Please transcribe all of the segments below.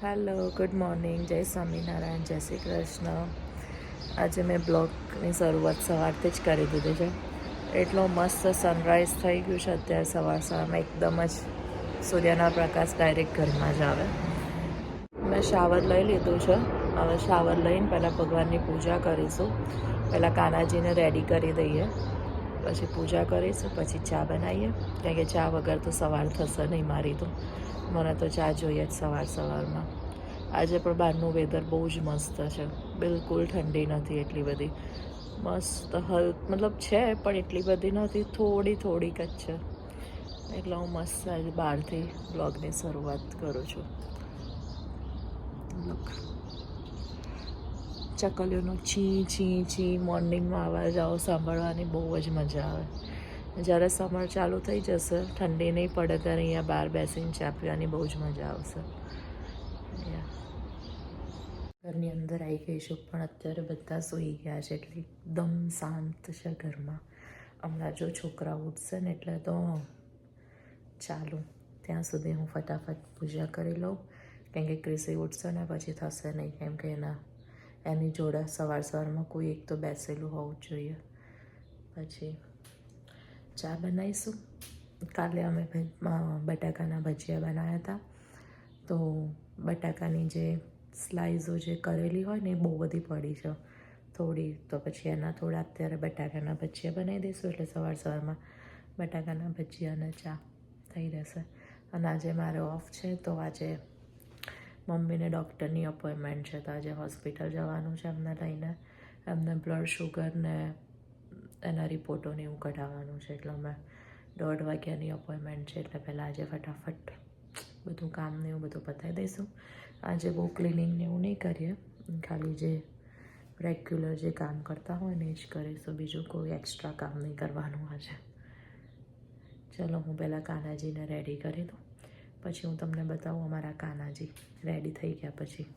Hello, good morning, જય સ્વામિનારાયણ, જય શ્રી કૃષ્ણ. આજે મેં બ્લોગની શરૂઆત સવારથી જ કરી દીધી છે. એટલો મસ્ત સનરાઈઝ થઈ ગયું છે અત્યારે સવારમાં એકદમ જ સૂર્યના પ્રકાશ ડાયરેક્ટ ઘરમાં જ આવે. મેં શાવર લઈ લીધું છે. હવે શાવર લઈને પહેલાં ભગવાનની પૂજા કરીશું. પહેલાં કાનાજીને રેડી કરી દઈએ, પછી પૂજા કરીશું, પછી ચા બનાવીએ. કારણ કે ચા વગર તો સવાર થશે નહીં મારી તો. મને તો ચા જોઈએ જ સવારમાં. આજે પણ બહારનું વેધર બહુ જ મસ્ત છે. બિલકુલ ઠંડી નથી એટલી બધી. મસ્ત મતલબ છે પણ એટલી બધી નથી, થોડીક જ છે. એટલે હું મસ્ત આજે બહારથી બ્લોગની શરૂઆત કરું છું. ચકલીઓનો ચી ચી ચી મોર્નિંગમાં અવાજ આવો સાંભળવાની બહુ જ મજા આવે. જ્યારે સમર ચાલુ થઈ જશે, ઠંડી નહીં પડે ત્યારે અહીંયા બહાર બેસીને ચા પીવાની બહુ જ મજા આવશે. ઘરની અંદર આવી ગઈ છું પણ અત્યારે બધા સૂઈ ગયા છે એટલે એકદમ શાંત છે ઘરમાં. હમણાં જો છોકરા ઉઠશે ને એટલે તો ચાલો ત્યાં સુધી હું ફટાફટ પૂજા કરી લઉં. કેમ કે ક્રિસી ઉઠશે ને પછી થશે નહીં, કેમ કે એની જોડે સવારમાં કોઈ એક તો બેસેલું હોવું જ જોઈએ. પછી ચા બનાવીશું. કાલે અમે બટાકાના ભજીયા બનાવ્યા હતા. તો બટાકાની જે સ્લાઇઝો જે કરેલી હોય ને એ બહુ બધી પડી છે થોડી, તો પછી એના થોડા અત્યારે બટાકાના ભજીયા બનાવી દઈશું. એટલે સવારમાં બટાકાના ભજીયા અને ચા થઈ રહેશે. અને આજે મારે ઓફ છે તો આજે મમ્મીને ડૉક્ટરની અપોઇન્ટમેન્ટ છે, તો આજે હોસ્પિટલ જવાનું છે એમને લઈને. એમને બ્લડ શુગર ને એના રિપોર્ટોને એવું કઢાવવાનું છે. એટલે અમે 1:30 વાગ્યાની અપોઇન્ટમેન્ટ છે, એટલે પહેલાં આજે ફટાફટ બધું કામ ને એવું બધું પતાવી દઈશું. આજે બહુ ક્લિનિંગ ને એવું નહીં કરીએ, ખાલી જે રેગ્યુલર જે કામ કરતા હોય ને એ જ કરીશું. બીજું કોઈ એક્સ્ટ્રા કામ નહીં કરવાનું આજે. ચલો હું પહેલાં કાનાજીને રેડી કરી દઉં, પછી હું તમને બતાવું અમારા કાનાજી રેડી થઈ ગયા પછી.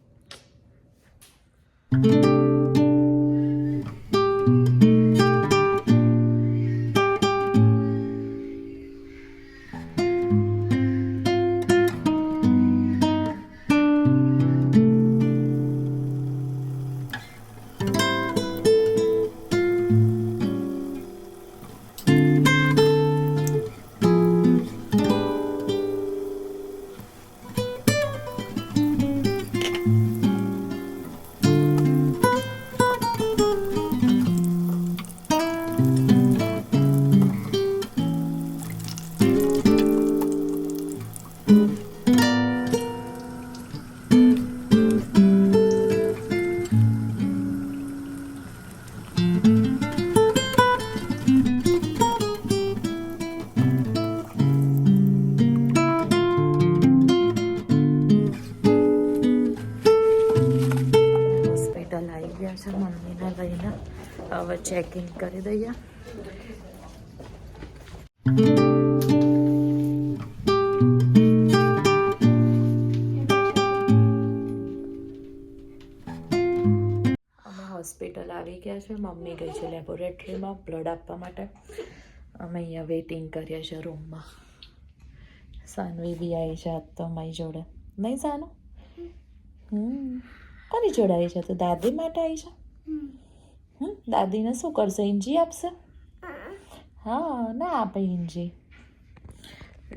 મમ્મીને લઈને હવે ચેકિંગ કરી દઈએ. અમે હોસ્પિટલ આવી ગયા છે. મમ્મી ગઈ છે લેબોરેટરીમાં બ્લડ આપવા માટે. અમે અહીંયા વેઇટિંગ કરીએ છીએ રૂમમાં. સાનવી બી આવી છે આજ તો અમારી જોડે. નહીં સાનું? કોની જોડે આવી છે? તો દાદી માટે આવી છે. દાદીને શું કરશે? ઇંજી આપશે? હા, ના આપે ઇંજી.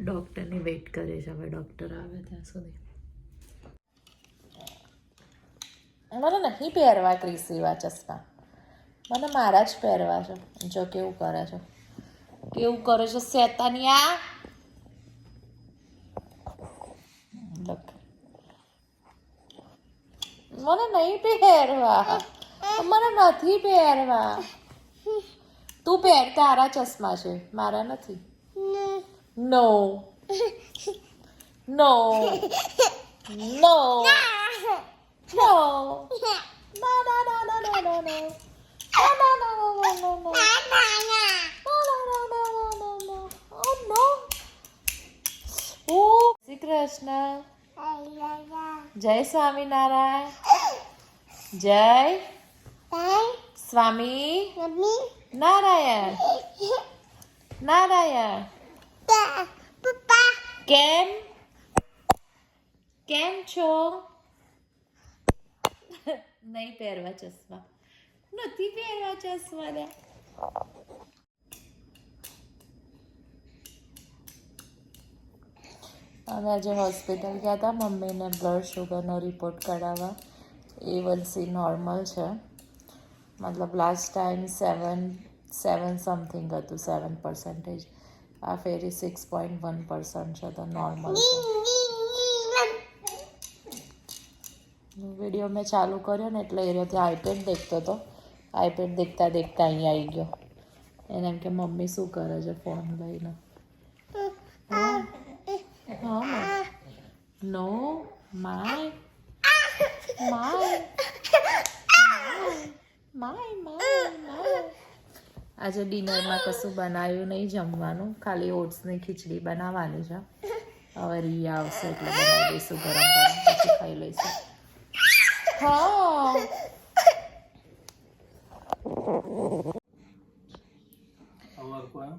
ડૉક્ટરની વેઇટ કરે છે, હવે ડૉક્ટર આવે ત્યાં સુધી. મને નહીં પહેરવા ક્રિસીવા ચશ્મા, મને મારા જ પહેરવા છે. જો કેવું કરે છે, કેવું કરે છે શેતાનિયા. મને નહીં પહેરવા, મને નથી પહેરવા. તું પહેર, તારા ચશ્મા છે, મારા નથી. નો નો નો નો શ્રી કૃષ્ણ. જય સ્વામિનારાયણ. જય સ્વામી નારાયણ. નારાયણ. કેમ છો? નહીં પહેરવા ચશ્મા, નથી પહેરવા ચશ્મા ને. અમે આજે હોસ્પિટલ ગયા હતા મમ્મીને બ્લડ શુગરનો રિપોર્ટ કઢાવવા. A1C નોર્મલ છે, મતલબ લાસ્ટ ટાઈમ 7 સમથિંગ હતું, 7%. આ ફેરી 6.1% છે, તો નોર્મલ છે. વિડીયો મેં ચાલુ કર્યો ને એટલે એરિયાથી આઈપેડ દેખતો હતો. આઈપેડ દેખતા દેખતા અહીં આવી ગયો. એને એમ કે મમ્મી શું કરે છે ફોન લઈને. હા નો માય માય માય માય. આજે ડિનરમાં કશું બનાવ્યું નહીં જમવાનું, ખાલી ઓટ્સની ખીચડી બનાવવાની છે. હવે રિયા આવશે એટલે બનાવી દઈશું ગરમ ગરમ, પછી ખાઈ લઈશું. હા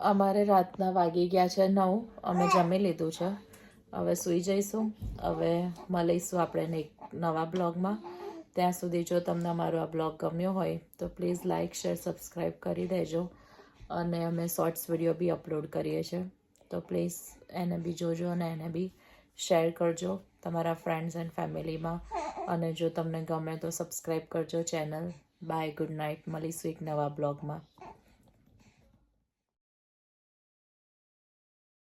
અમારે રાતના વાગી ગયા છે 9. અમે જમી લીધું છે, હવે સૂઈ જઈશું. હવે મળીશું આપણે એક નવા બ્લોગમાં. ત્યાં સુધી જો તમને અમારો આ બ્લોગ ગમ્યો હોય તો પ્લીઝ લાઇક શેર સબસ્ક્રાઈબ કરી દેજો. અને અમે શોર્ટ્સ વિડીયો બી અપલોડ કરીએ છીએ, તો પ્લીઝ એને બી જોજો અને એને બી શેર કરજો તમારા ફ્રેન્ડ્સ એન્ડ ફેમિલીમાં. અને જો તમને ગમે તો સબસ્ક્રાઈબ કરજો ચેનલ. By, good night. મળીશું એક નવા બ્લોગમાં.